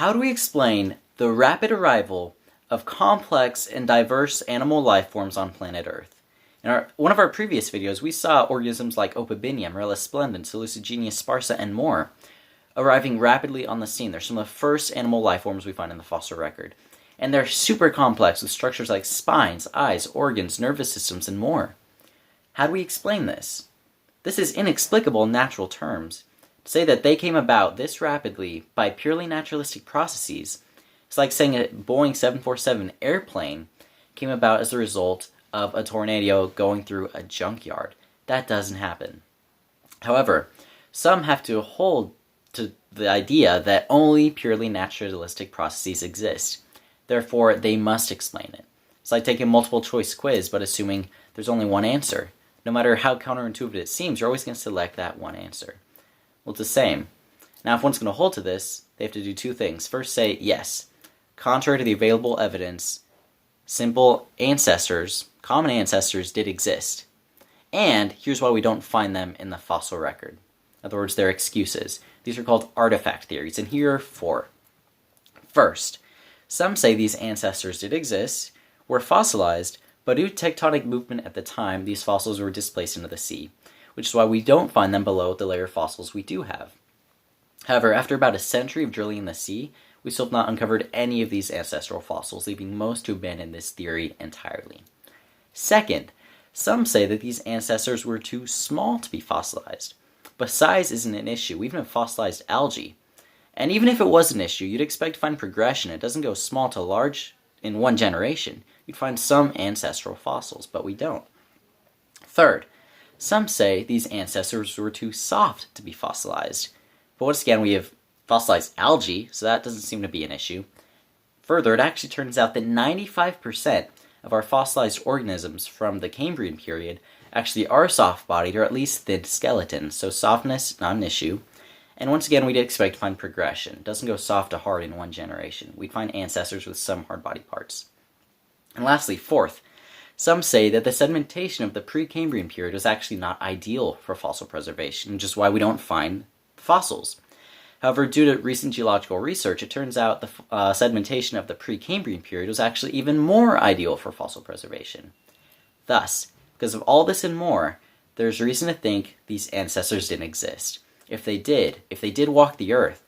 How do we explain the rapid arrival of complex and diverse animal life forms on planet Earth? In one of our previous videos, we saw organisms like Opibinium, Rella splendens, Hallucigenia sparsa, and more arriving rapidly on the scene. They're some of the first animal life forms we find in the fossil record. And they're super complex with structures like spines, eyes, organs, nervous systems, and more. How do we explain this? This is inexplicable in natural terms. To say that they came about this rapidly by purely naturalistic processes, it's like saying a Boeing 747 airplane came about as a result of a tornado going through a junkyard. That doesn't happen. However, some have to hold to the idea that only purely naturalistic processes exist. Therefore, they must explain it. It's like taking a multiple choice quiz but assuming there's only one answer. No matter how counterintuitive it seems, you're always going to select that one answer. Well, it's the same. Now, if one's going to hold to this, they have to do two things. First, say, yes, contrary to the available evidence, simple ancestors, common ancestors, did exist. And here's why we don't find them in the fossil record. In other words, they're excuses. These are called artifact theories, and here are four. First, some say these ancestors did exist, were fossilized, but due to tectonic movement at the time, these fossils were displaced into the sea, which is why we don't find them below the layer of fossils we do have. However, after about a century of drilling in the sea, we still have not uncovered any of these ancestral fossils, leaving most to abandon this theory entirely. Second, some say that these ancestors were too small to be fossilized. But size isn't an issue. We even have fossilized algae. And even if it was an issue, you'd expect to find progression. It doesn't go small to large in one generation. You'd find some ancestral fossils, but we don't. Third, some say these ancestors were too soft to be fossilized. But once again, we have fossilized algae, so that doesn't seem to be an issue. Further, it actually turns out that 95% of our fossilized organisms from the Cambrian period actually are soft-bodied or at least thin skeletons, so softness, not an issue. And once again, we'd expect to find progression. It doesn't go soft to hard in one generation. We'd find ancestors with some hard body parts. And lastly, fourth, some say that the sedimentation of the pre-Cambrian period was actually not ideal for fossil preservation, which is why we don't find fossils. However, due to recent geological research, it turns out the sedimentation of the pre-Cambrian period was actually even more ideal for fossil preservation. Thus, because of all this and more, there's reason to think these ancestors didn't exist. If they did walk the earth,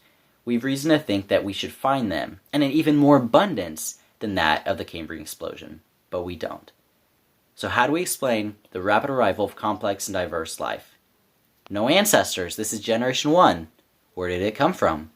we've reason to think that we should find them, and in even more abundance than that of the Cambrian explosion. But we don't. So how do we explain the rapid arrival of complex and diverse life? No ancestors. This is generation 1. Where did it come from?